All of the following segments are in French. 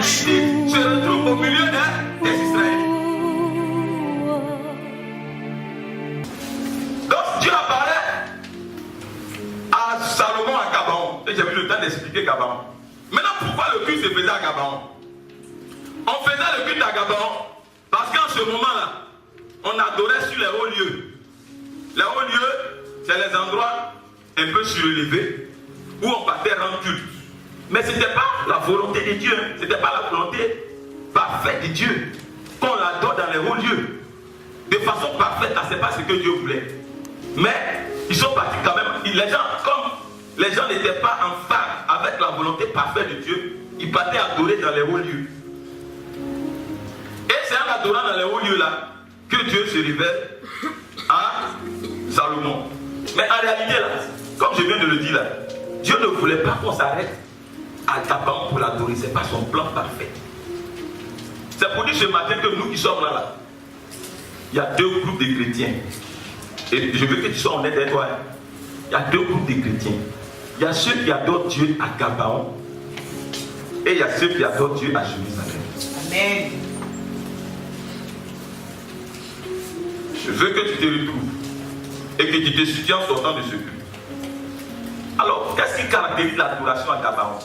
Se retrouve au milieu des Israélites. Donc Dieu apparaît à Salomon à Gabaon. Et j'ai eu le temps d'expliquer Gabaon. Maintenant, pourquoi le culte se faisait à Gabaon? On faisait le culte à Gabaon parce qu'en ce moment-là, on adorait sur les hauts lieux. Les hauts lieux, c'est les endroits un peu surélevés où on partait rendre culte. Mais ce n'était pas la volonté de Dieu, ce n'était pas la volonté parfaite de Dieu qu'on l'adore dans les hauts lieux. De façon parfaite, ce n'est pas ce que Dieu voulait. Mais ils sont partis quand même. Les gens, comme les gens n'étaient pas en phase avec la volonté parfaite de Dieu, ils partaient adorer dans les hauts lieux. Et c'est en adorant dans les hauts lieux là que Dieu se révèle à Salomon. Mais en réalité là, comme je viens de le dire là, Dieu ne voulait pas qu'on s'arrête à Gabaon pour l'adorer. Ce n'est pas son plan parfait. C'est pour dire ce matin que nous qui sommes là, il y a deux groupes de chrétiens. Et je veux que tu sois honnête avec toi. Il y a deux groupes de chrétiens. Il y a ceux qui adorent Dieu à Gabaon. Et il y a ceux qui adorent Dieu à Jérusalem. Amen. Je veux que tu te retrouves et que tu te soutiens en sortant de ce culte. Alors, qu'est-ce qui caractérise l'adoration à Gabaon?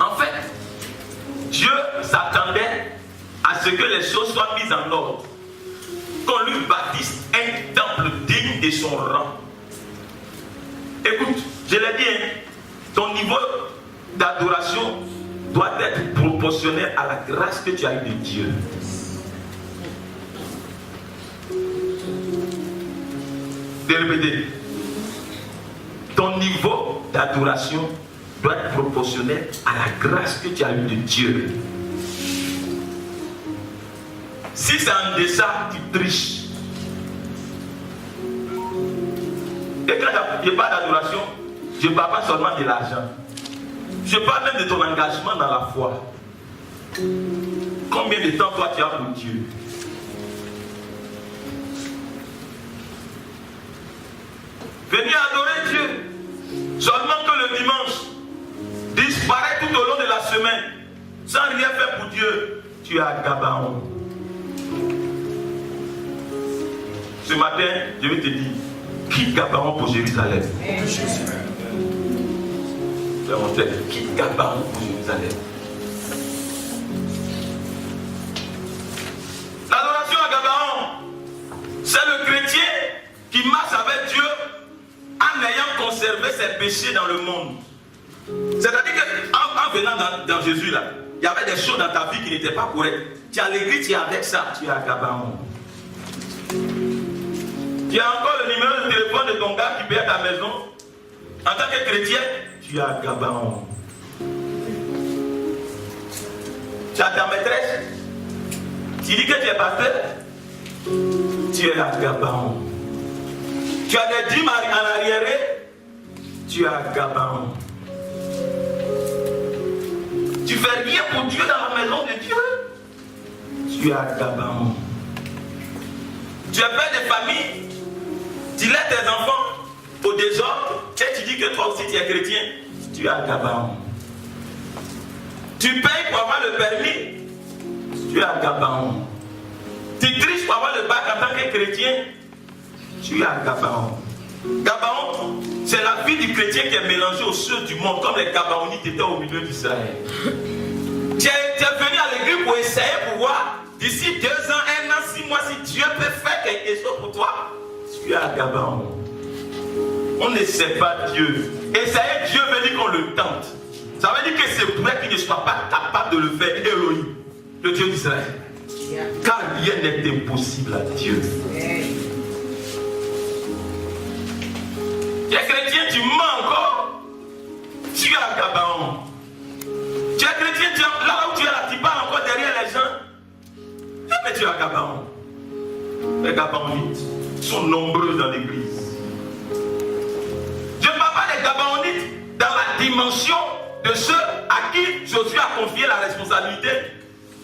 En fait, Dieu s'attendait à ce que les choses soient mises en ordre. Qu'on lui bâtisse un temple digne de son rang. Écoute, je l'ai dit, hein, ton niveau d'adoration doit être proportionnel à la grâce que tu as eue de Dieu. De répéter. Ton niveau d'adoration doit être proportionnel à la grâce que tu as eue de Dieu. Si c'est en deçà, tu triches. Et quand je parle d'adoration, je ne parle pas seulement de l'argent. Je parle même de ton engagement dans la foi. Combien de temps toi tu as pour Dieu? Venez adorer Dieu. Seulement que le dimanche disparaît tout au long de la semaine. Sans rien faire pour Dieu. Tu es à Gabaon. Ce matin, je vais te dire, quitte Gabaon pour Jérusalem. Je vais montrer, quitte Gabaon pour Jérusalem. L'adoration à Gabaon, c'est le chrétien qui marche avec Dieu en ayant conservé ses péchés dans le monde. C'est-à-dire qu'en venant dans Jésus, là, il y avait des choses dans ta vie qui n'étaient pas correctes. Tu as l'église, tu es avec ça, tu es à Gabaon. Tu as encore le numéro de téléphone de ton gars qui paye ta maison. En tant que chrétien, tu es à Gabaon. Tu as ta maîtresse. Tu dis que tu es pasteur. Tu es à Gabaon. Tu as des dîmes en arrière. Tu es à Gabaon. Tu fais rien pour Dieu dans la maison de Dieu. Tu es à Gabaon. Tu es père de famille. Tu laisses tes enfants au désordre et tu dis que toi aussi tu es chrétien. Tu es à Gabaon. Tu payes pour avoir le permis. Tu es à Gabaon. Tu triches pour avoir le bac en tant que chrétien. Tu es à Gabaon. Gabaon, c'est la vie du chrétien qui est mélangée aux cieux du monde, comme les Gabaonites étaient au milieu d'Israël. Tu es venu à l'église pour essayer pour voir d'ici 2 ans, 1 an, 6 mois, si Dieu peut faire quelque chose pour toi. Tu es à Gabaon. On ne sait pas Dieu. Essayer Dieu veut dire qu'on le tente. Ça veut dire que c'est vrai qu'il ne soit pas capable de le faire. Elohim, le Dieu d'Israël. Car rien n'est impossible à Dieu. Tu es chrétien, tu mens encore. Tu es à Gabaon. Tu es chrétien, là où tu es là, tu parles encore derrière les gens. Mais tu es à Gabaon. Les Gabaonites sont nombreux dans l'église. Je ne parle pas des Gabaonites dans la dimension de ceux à qui Josué a confié la responsabilité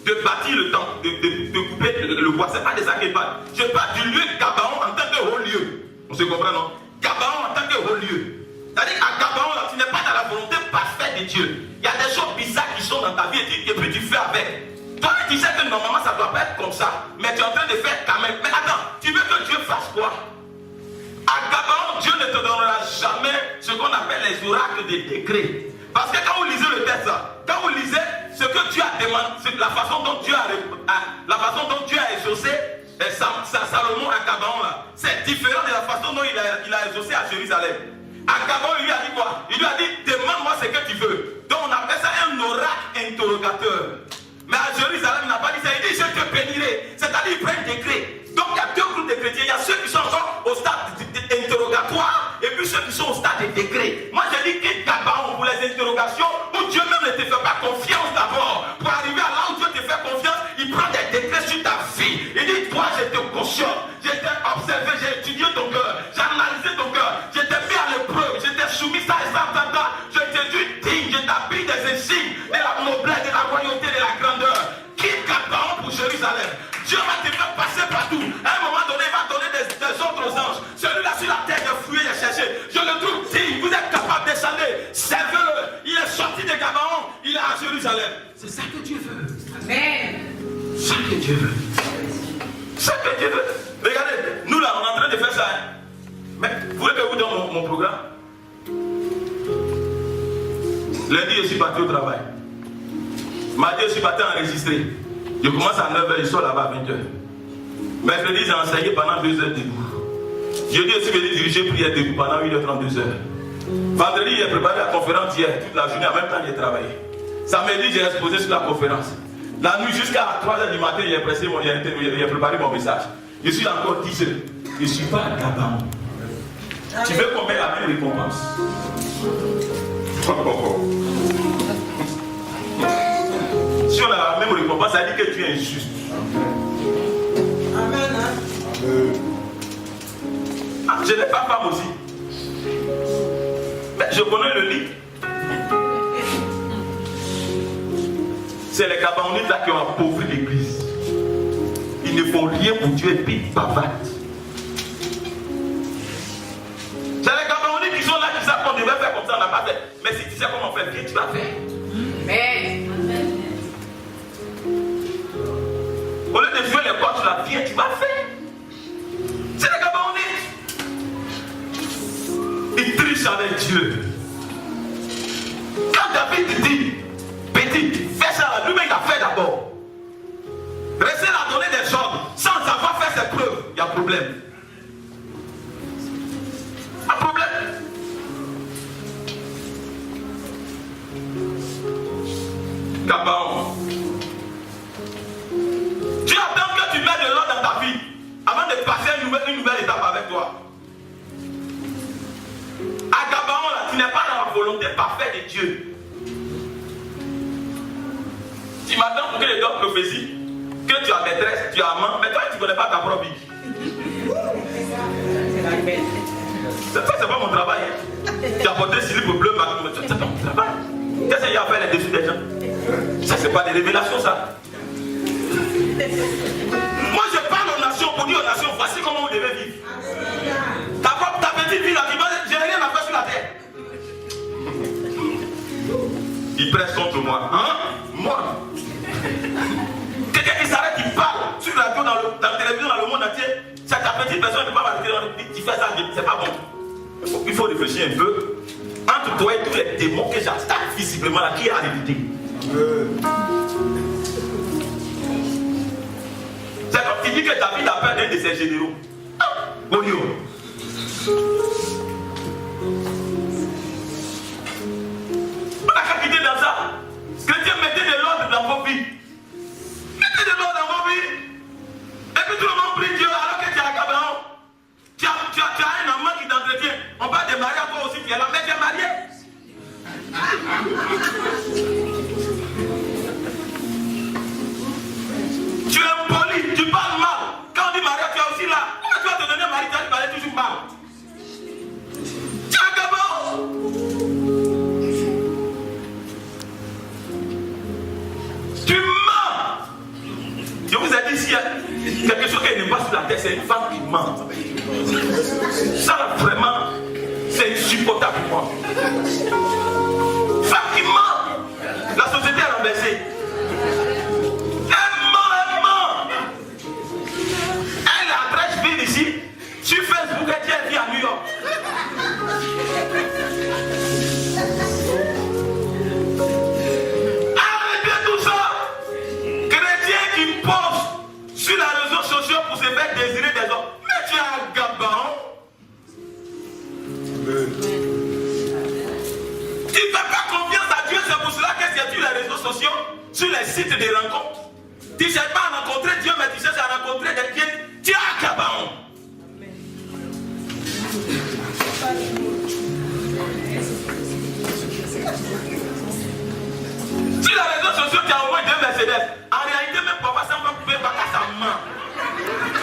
de bâtir le temple, de couper le bois. Ce n'est pas de ça qu'il parle. Je parle du lieu Gabaon en tant que haut lieu. On se comprend, non? Gabaon en tant que haut lieu. C'est-à-dire qu'à Gabaon, là, tu n'es pas dans la volonté parfaite de Dieu. Il y a des choses bizarres qui sont dans ta vie et puis tu fais avec. Toi, tu sais que normalement, ça ne doit pas être comme ça. Mais tu es en train de faire quand même. Mais attends, tu veux que Dieu fasse quoi? À Gabaon, Dieu ne te donnera jamais ce qu'on appelle les oracles des décrets. Parce que quand vous lisez le texte, quand vous lisez ce que Dieu a demandé, la façon dont Dieu a exaucé Salomon à Gabaon, c'est différent de la façon dont il a exaucé à Jérusalem. À Gabaon, il lui a dit quoi? Il lui a dit, demande-moi ce que tu veux. Donc on appelle ça un oracle interrogateur. Mais à Jérusalem, il n'a pas dit ça. Il dit, je te bénirai. C'est-à-dire, il prend un décret. Donc il y a deux groupes de chrétiens. Il y a ceux qui sont encore au stade interrogatoire et puis ceux qui sont au stade de décret. Moi, je dis que Gabaon pour les interrogations où Dieu même ne te fait pas confiance d'abord. Pour arriver à là où Dieu te fait confiance, il prend des décrets sur ta vie. Il dit, toi, je te cautionne. Je t'ai observé, j'ai étudié ton cœur. J'ai analysé ton cœur. Je t'ai mis à l'épreuve. Je t'ai soumis ça et ça. Je t'ai dit digne. Je t'habille des insignes de la noblesse, de la royauté, de la grandeur. Quitte Gabaon pour Jérusalem. Dieu va te faire passer partout. À un moment donné, il va donner des ordres aux anges. Celui-là sur la terre, il a fouillé, il a cherché. Je le trouve digne. Vous êtes capable de descendre. Servez-le. Il est sorti de Gabaon. Il est à Jérusalem. C'est ça que Dieu veut. Amen. C'est ça que Dieu veut. C'est ça que Dieu veut. Regardez, nous là, on est en train de faire ça. Mais vous voulez que je vous donne mon programme? Lundi, je suis parti au travail. Mardi, je suis parti enregistrer. Je commence à 9h, je sors là-bas à 20h. Mercredi, j'ai enseigné pendant 2 heures debout. Jeudi, je suis venu diriger prière debout pendant 1h30, 2 heures. Vendredi, j'ai préparé la conférence hier, toute la journée, en même temps, j'ai travaillé. Samedi, j'ai exposé sur la conférence. La nuit, jusqu'à 3h du matin, j'ai préparé mon message. Je suis encore 10 heures. Je ne suis pas à Gabaon. Tu veux qu'on mette la même récompense? Si on a la même récompense, ça dit que tu es injuste. Amen. Ah, je n'ai pas femme aussi. Mais je connais le lit. C'est les Gabaonites là qui ont appauvri l'église. Ils ne font rien pour Dieu et puis ils bavardent. C'est les Gabaonites qui sont là qui savent qu'on devrait faire comme ça, on n'a pas fait. Mais si tu sais comment faire, viens, tu vas faire. Amen. Au lieu de jouer les portes sur la vie, tu vas faire. C'est les Gabaonites. Ils trichent avec Dieu. Quand David dit, petit, fais ça, lui-même il a fait d'abord. Rester là, donner des ordres, sans avoir fait ses preuves, il y a problème. Un problème. Gabaon. Dieu attend que tu mettes de l'ordre dans ta vie avant de passer une nouvelle étape avec toi. À Gabaon, là, tu n'es pas dans la volonté parfaite de Dieu. Tu m'attends pour que les gens prophétient que tu as maîtresse, tu as amant, mais toi tu ne connais pas ta propre vie. Ça, c'est pas mon travail. Tu as porté slip bleu, c'est pas mon travail. Qu'est-ce qu'il y a à faire là-dessus des gens? Ça, c'est pas des révélations, ça. Moi, je parle aux nations pour dire aux nations, voici comment vous devez vivre. Ta petite vie, là, j'ai rien à faire sur la terre. Il presse contre moi. Hein? Moi. Quelqu'un qui s'arrête, il parle sur la radio, dans la télévision, dans le monde entier. C'est ta petite personne qui ne peut pas m'arrêter. Tu fais ça, c'est pas bon. Il faut réfléchir un peu. Entre toi et tous les démons que j'attaque visiblement là, qui est à l'éviter. C'est comme tu dis que David a peur d'un de ses généraux. Bonio. On a qu'à quitter dans ça. Que Dieu mette de l'ordre dans vos vies. Mettez de l'ordre dans vos vies. Et puis tout le monde prie Dieu alors que tu es à Gabaon. Tu as un amant qui t'entretient. On parle de mariage, toi aussi tu es là, mais tu es marié. Tu es impoli, tu parles mal. Quand on dit mariage, tu es aussi là. Pourquoi tu vas te donner un mari, tu vas parler toujours mal? Tu es à Gabaon. l'impression qu'elle n'est pas sur la terre, c'est une femme qui ment. Ça, vraiment, c'est insupportable pour moi. Femme qui ment. La société est renversée. Elle ment. Elle est en train de vivre ici. Sur Facebook, elle vit à New York. Arrêtez tout ça. Chrétiens qui posent sur les réseaux sociaux pour se faire désirer des hommes. Mais tu es un Gabon. Tu ne fais pas confiance à Dieu, c'est pour cela que c'est sur les réseaux sociaux, sur les sites de rencontres. Tu ne cherches pas à rencontrer Dieu, mais tu cherches à rencontrer des pieds. Tu es un Gabon. Sur les réseaux sociaux, tu as au moins 2 Mercedes. En réalité, même papa, ça ne peut pas passer sa main.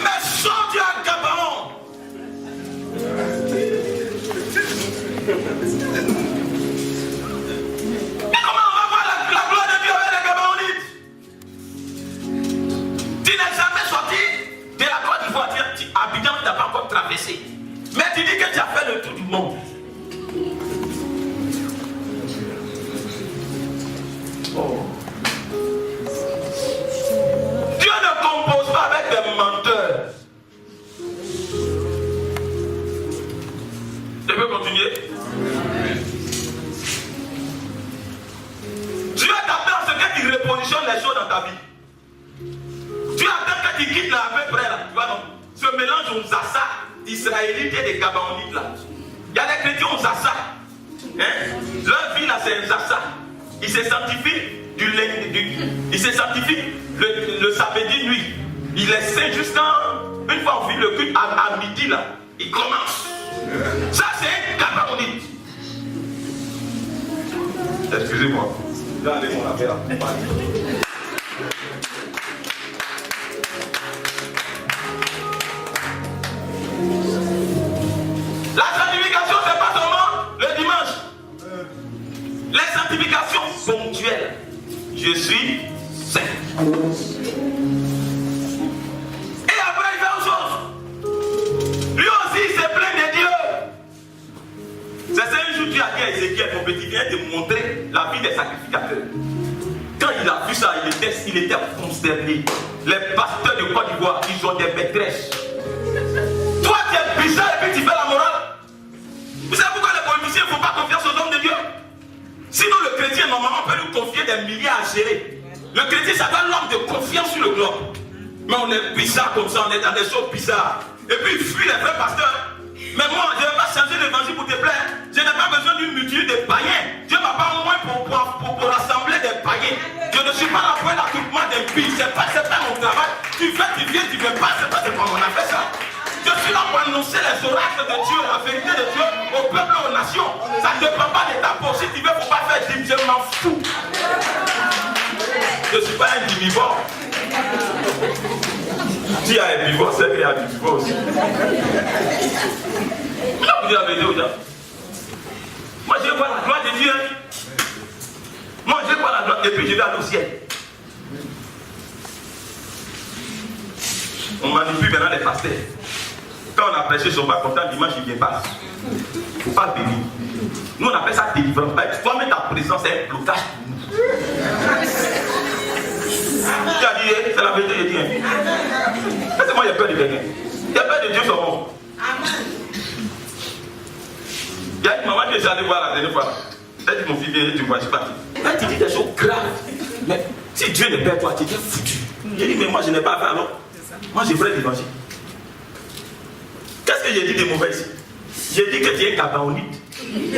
Mais sors du Gabon. Mais comment on va voir la gloire de Dieu avec les Gabonites? Tu n'es jamais sorti de la Côte d'Ivoire. Abidjan, tu n'as pas encore traversé. Mais tu dis que tu as fait le tour du monde. Oh. Dieu ne compose pas avec des menteurs. Je peux continuer? Dieu t'attend ce que tu repositionnes les choses dans ta vie. Dieu attend que tu quittes là à peu près là. Tu vois non? Ce mélange aux Zassa d'Israélites et des Gabonites là. Il y a des chrétiens aux Zassa. Hein? Leur vie là c'est un Zassa. Il se sanctifie il se sanctifie le samedi nuit. Il est saint jusqu'à une fois on finit le culte à midi là. Il commence. Ça c'est un Gabonite. Excusez-moi. Je vais aller mon affaire là. La sanctification, c'est pas seulement le dimanche. Les sanctifications ponctuelles. Je suis saint. Et après, il fait autre chose. Lui aussi, il se plaint de Dieu. C'est ça un jour, Dieu a dit à Ézéchiel, mon petit, viens te montrer la vie des sacrificateurs. Quand il a vu ça, il était consterné. Les pasteurs de Côte d'Ivoire, ils ont des maîtresses. Toi, tu es bizarre et puis tu fais la morale. Vous savez pourquoi les politiciens ne font pas confiance aux hommes de Dieu? Sinon, le chrétien, normalement, on peut lui confier des milliards à gérer. Le chrétien, ça donne l'homme de confiance sur le globe. Mais on est bizarre comme ça, on est dans des choses bizarres. Et puis, il fuit les vrais pasteurs. Mais moi, je ne vais pas changer l'évangile pour te plaire. Je n'ai pas besoin d'une multitude de païens. Dieu m'a pas au moins pour rassembler des païens. Je ne suis pas là pour l'accouplement des pays. C'est pas mon travail. Tu fais, tu viens, tu ne veux pas. C'est pas comment on a fait ça. Je suis là pour annoncer les oracles de Dieu, la vérité de Dieu au peuple, aux nations. Ça ne dépend pas de ta peau. Si tu veux, il ne faut pas faire dîme, je m'en fous. Je ne suis pas un dimivore. Si il y a un vivant, c'est qu'il y a du vivant aussi. Je vous dis la vérité aux gens. Moi, je vois la gloire de Dieu. Moi, je vois la gloire et puis je vais aller au ciel. On manipule maintenant les pasteurs. Quand on a prêché, ils ne sont pas contents, dimanche, ils viennent pas. Il ne faut pas bénir. Nous, on appelle ça délivrance. Toi-même, ta présence est un blocage pour nous. Tu as dit, c'est la vérité, je dis. C'est moi, il y a peur de quelqu'un. Il y a peur de Dieu, c'est bon. Il y a une maman que j'ai allé voir la dernière fois. Elle dit, mon fils, viens, tu vois, je suis parti. Elle te dit des choses graves. Mais si Dieu n'est pas toi, tu es foutu. J'ai dit, mais moi, je n'ai pas fait alors. Moi, j'ai fait l'évangile. Qu'est-ce que j'ai dit de mauvais ici? J'ai dit que tu es Gabonite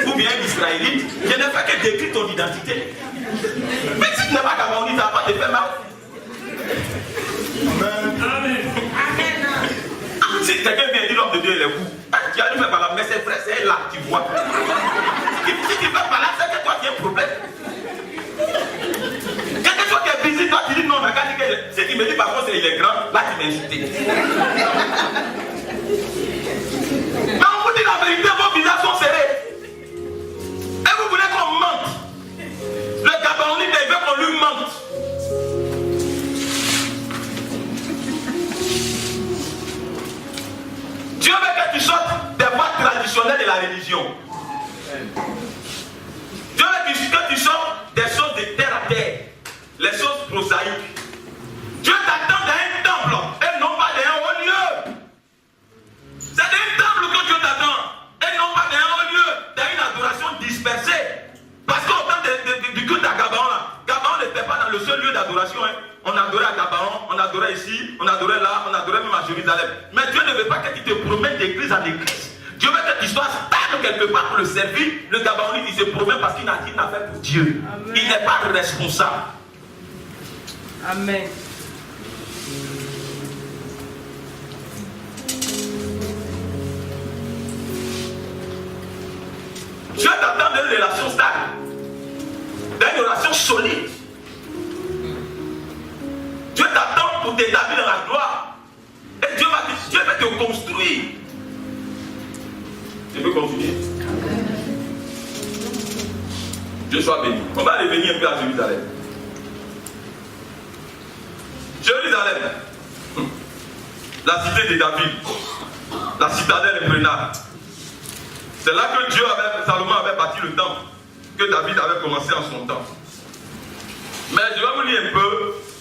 ou bien Israélite. Je n'ai fait que décrire ton identité. Mais si tu n'es pas Gabonite, ça va pas te faire mal. Amen. Si quelqu'un vient dire l'homme de Dieu, il est fou. Tu as dû faire par là, mais c'est vrai, c'est là que tu vois. Si tu fais par là, c'est que toi tu as un problème. Quelque chose qui est busy, toi tu dis non, regarde, ce qui me dit par contre, c'est il est grand, là tu m'as insulté. Mais on vous dit la vérité, vos visages sont serrés. Et vous voulez qu'on mente. Le Gabonite, il veut qu'on lui mente. religion. Dieu veut que tu sortes des choses de terre à terre, les choses prosaïques. Dieu t'attend dans un temple et non pas dans un haut lieu. C'est dans un temple que Dieu t'attend et non pas dans un haut lieu, dans une adoration dispersée. Parce qu'au temps du culte à Gabaon, Gabaon n'était pas dans le seul lieu d'adoration. Hein. On adorait à Gabaon, on adorait ici, on adorait là, on adorait même à Jérusalem. Mais Dieu ne veut pas que tu te promènes d'église en église. Dieu veut que tu sois stable quelque part pour le servir. Le Gabaonite, il se promène parce qu'il n'a rien à faire pour Dieu. Amen. Il n'est pas responsable. Amen. Dieu t'attend dans une relation stable, dans une relation solide. Dieu t'attend pour t'établir dans la gloire. Et Dieu va te construire. Je peux continuer. Dieu soit béni. On va revenir un peu à Jérusalem. Jérusalem, la cité de David, la citadelle imprenable. C'est là que Salomon avait bâti le temple que David avait commencé en son temps. Mais je vais vous lire un peu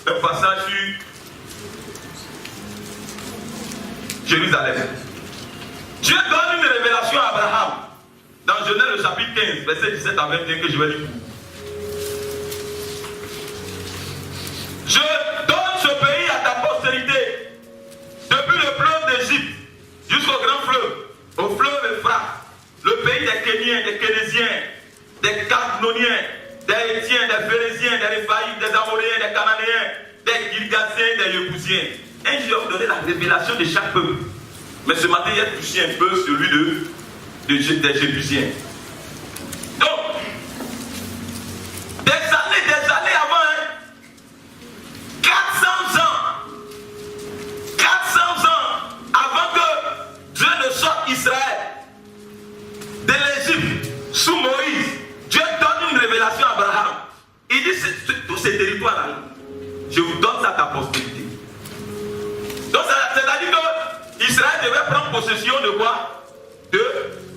un passage sur Jérusalem. Dieu donne une révélation à Abraham dans Genèse le chapitre 15, verset 17 à 21 que je vais lire. Je donne ce pays à ta postérité, depuis le fleuve d'Égypte jusqu'au grand fleuve, au fleuve Euphrate. Le pays des Kéniens, des Kénésiens, des Cadmoniens, des Hétiens, des Phérésiens, des Réphaïtes, des Amoréens, des Cananéens, des Girgasiens, des Yébousiens. Et je vais vous donner la révélation de chaque peuple. Mais ce matin, il y a touché un peu celui des Jébusiens. Donc, des années avant, 400 ans avant que Dieu ne sorte Israël de l'Égypte, sous Moïse, Dieu donne une révélation à Abraham. Il dit, tous ces territoires-là, je vous donne ça à ta postérité. Donc, c'est-à-dire que Israël devait prendre possession de quoi? De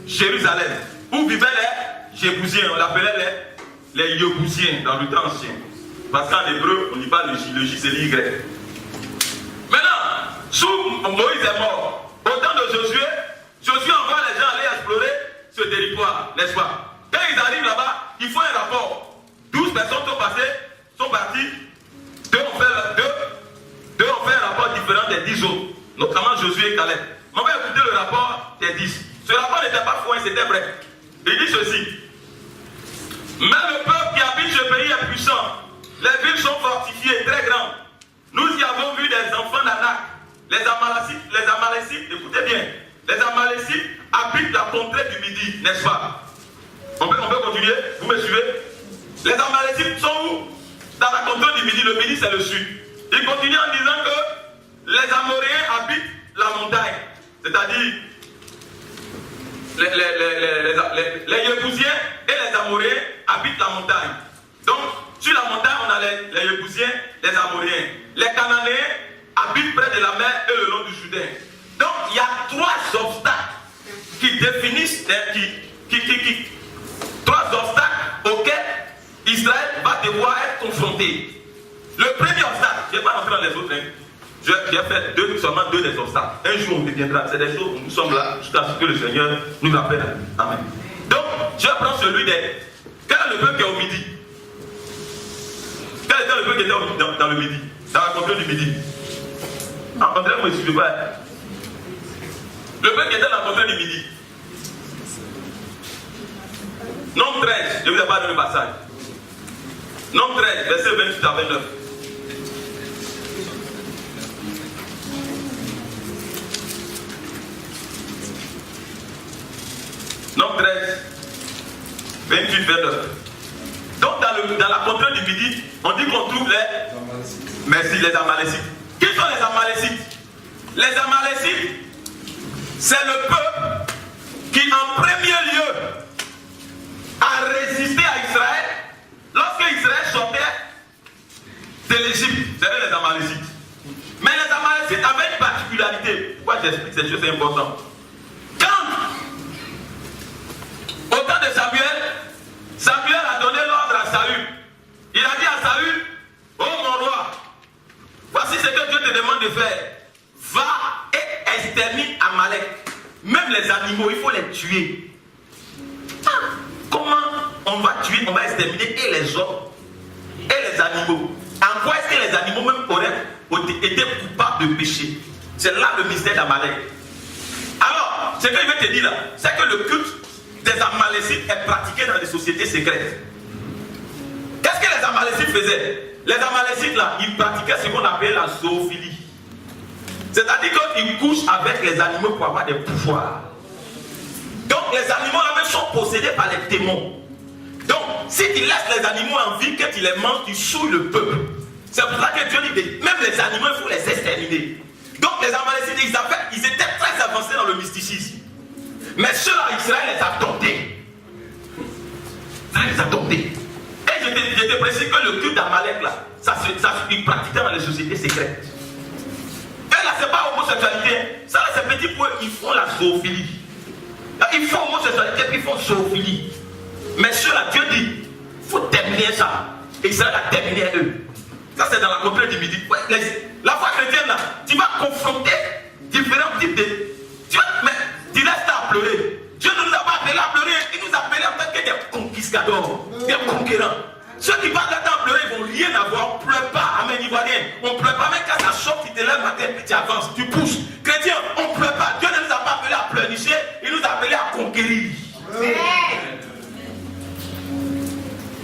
Jérusalem, où vivaient les Jébusiens. On l'appelait les Yébousiens dans le temps ancien. Parce qu'en hébreu, on dit pas le J, c'est l'Y. Maintenant, sous Moïse est mort, au temps de Josué envoie les gens aller explorer ce territoire, n'est-ce pas? Quand ils arrivent là-bas, ils font un rapport. 12 personnes sont parties, deux ont fait un rapport différent des 10 autres, notamment Josué et Caleb. On va écouter le rapport des 10. Ce rapport n'était pas faux, c'était vrai. Il dit ceci. Mais le peuple qui habite ce pays est puissant. Les villes sont fortifiées, très grandes. Nous y avons vu des enfants d'Anak. Les Amalécites, écoutez bien. Les Amalécites habitent la contrée du Midi, n'est-ce pas? On peut continuer? Vous me suivez? Les Amalécites sont où? Dans la contrée du Midi. Le Midi, c'est le sud. Il continue en disant que les Amoréens habitent la montagne. C'est-à-dire les Yébousiens et les Amoréens habitent la montagne. Donc, sur la montagne, on a les Yébousiens, les Amoréens. Les Cananéens habitent près de la mer et le long du Jourdain. Donc, il y a 3 obstacles qui définissent, 3 obstacles auxquels Israël va devoir être confronté. Le premier obstacle, je ne vais pas rentrer dans les autres, j'ai fait seulement 2 des obstacles. Un jour, on deviendra, c'est des choses où nous sommes là jusqu'à ce que le Seigneur nous rappelle. Amen. Donc, je vais prendre celui des... Quel est le peuple qui est au Midi? Quel était le peuple qui était dans le Midi? Dans la contrée du Midi? André, moi, je ne suis pas. Le peuple qui était dans la contrée du Midi. Nombre 13, je ne vous ai pas donné le passage. Nombre 13, verset 28 à 29. Nombre 13, 28, 29. Donc dans la contrée du Midi, on dit qu'on trouve les Amalécites. Qui sont les Amalécites? Les Amalécites, c'est le peuple qui en premier lieu a résisté à Israël lorsque Israël sortait de l'Égypte. C'est les Amalécites. Mais les Amalécites avaient une particularité. Pourquoi j'explique ces choses, c'est important. Quand Saül. Il a dit à Saül, oh mon roi, voici ce que Dieu te demande de faire. Va et extermine Amalek. Même les animaux, il faut les tuer. Comment on va tuer, on va exterminer et les hommes et les animaux? En quoi est-ce que les animaux même auraient été coupables de péché? C'est là le mystère d'Amalek. Alors, ce que je vais te dire là, c'est que le culte des Amalécites est pratiqué dans les sociétés secrètes. Qu'est-ce que les Amalécites faisaient? Les Amalécites là, ils pratiquaient ce qu'on appelle la zoophilie. C'est-à-dire qu'ils couchent avec les animaux pour avoir des pouvoirs. Donc les animaux là même sont possédés par les démons. Donc si tu laisses les animaux en vie, que tu les manges, tu souilles le peuple. C'est pour ça que Dieu dit, même les animaux, il faut les exterminer. Donc les Amalécites, ils étaient très avancés dans le mysticisme. Mais ceux-là, Israël les a domptés. Israël les a domptés. Et je te précise que le culte d'Amalek là, il pratiquait dans les sociétés secrètes. Et là, c'est pas homosexualité. Ça là, c'est petit pour eux, ils font la zoophilie. Ils font homosexualité puis ils font zoophilie. Mais ceux-là, Dieu dit, il faut terminer ça. Et Israël a terminé eux. Ça, c'est dans la contrée du midi. La foi chrétienne, là, tu vas confronter différents types de. Mais tu restes à pleurer. Dieu ne nous a pas appelés à pleurer. Il nous a appelés en tant que des conquistadors, des conquérants. Ceux qui parlent là-dedans à pleurer, ils vont rien avoir. On ne pleure pas. Amen, Ivoirien. On ne pleure pas. Même quand ça choque, tu te lèves matin, tu avances, tu pousses. Chrétien, on ne pleure pas. Dieu ne nous a pas appelés à pleurnicher. Il nous a appelés à conquérir.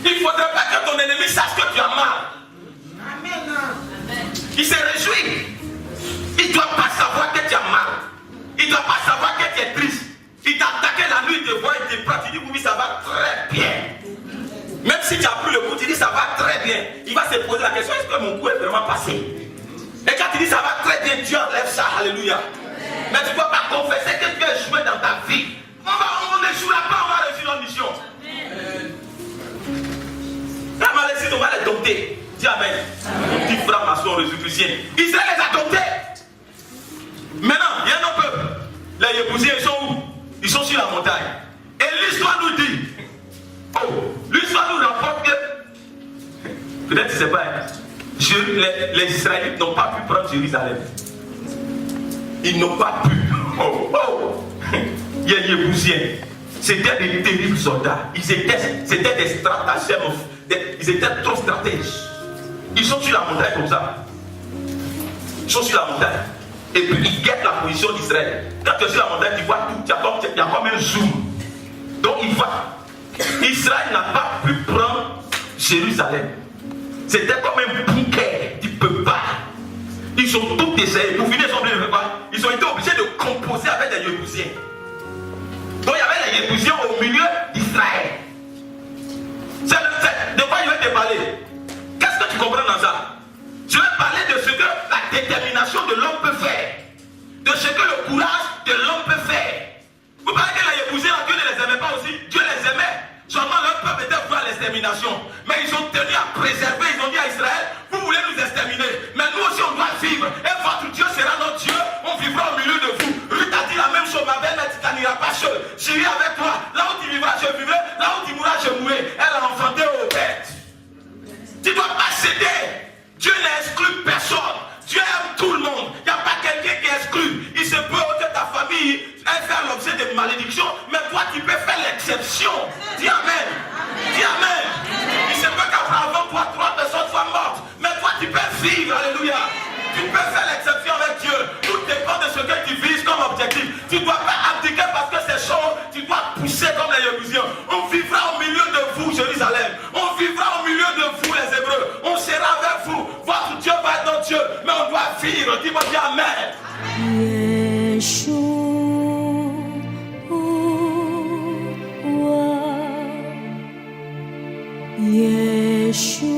Il ne faudrait pas que ton ennemi sache que tu as mal. Il se réjouit. Il ne doit pas savoir que tu as mal. Il ne doit pas savoir que tu es triste. Il t'a attaqué la nuit, il te voit, il te prend, tu dis oui, ça va très bien. Même si tu as pris le coup, tu dis ça va très bien. Il va se poser la question, est-ce que mon coup est vraiment passé? Et quand tu dis ça va très bien, Dieu enlève ça, alléluia. Mais tu ne peux pas confesser que tu as échoué dans ta vie. On n'échouera pas, on va réussir notre mission. La malédiction, on va les dompter. Dis Amen. Mon petit frère maçon Jésus-Christien. Israël les a domptés. Maintenant, il y a nos peuples. Les Yébousiens, ils sont où? Ils sont sur la montagne. Et l'histoire nous dit. Oh, l'histoire nous rapporte que. Peut-être tu ne sais pas. Les Israélites n'ont pas pu prendre Jérusalem. Ils n'ont pas pu. Oh. Il y a les Yébousiens. C'était des terribles soldats. C'était des stratagèmes. Ils étaient trop stratèges. Ils sont sur la montagne comme ça. Ils sont sur la montagne. Et puis ils guettent la position d'Israël. Quand tu es sur la montagne, tu vois tout. Il y a comme un zoom. Donc il va. Israël n'a pas pu prendre Jérusalem. C'était comme un bunker. Tu ne peux pas. Ils ont tout essayé. Pour finir, ils ont été obligés de composer avec les Yébousiens. Donc il y avait les Yébousiens au milieu d'Israël. De quoi je vais te parler? Qu'est-ce que tu comprends dans ça? Je vais parler de ce que la détermination de l'homme peut faire. De ce que le courage de l'homme peut faire. Vous parlez que les Yébousiens, Dieu ne les aimait pas aussi. Dieu les aimait. Seulement leur peuple était voué à l'extermination. Mais ils ont tenu à préserver. Ils ont dit à Israël, vous voulez nous exterminer. Mais nous aussi on doit vivre. Et votre Dieu sera notre Dieu. On vivra au milieu de vous. Ruth a dit la même chose. Ma belle, mais tu t'en iras pas seul. J'irai avec toi. Là où tu vivras, je vivrai. Là où tu mourras, je mourrai. Elle a enfanté aux bêtes. Tu ne dois pas céder. Dieu n'exclut personne. Dieu aime tout le monde. Il n'y a pas quelqu'un qui exclut. Il se peut que ta famille ait fait l'objet de malédiction, mais toi tu peux faire l'exception. Dis Amen. Dis Amen. Il se peut qu'avant toi 3 personnes soient mortes, mais toi tu peux vivre. Alléluia. Tu peux faire l'exception avec Dieu. Tout dépend de ce que tu vises comme objectif. Tu ne dois pas abdiquer parce que c'est chaud. Tu dois pousser comme les Yébousiens. On vivra au milieu de vous, Jérusalem. On vivra au milieu de vous, les Hébreux. On sera avec vous. Votre Dieu va être notre Dieu. Mais on doit vivre. Dis-moi bien Amen. Yeshua, Yeshua,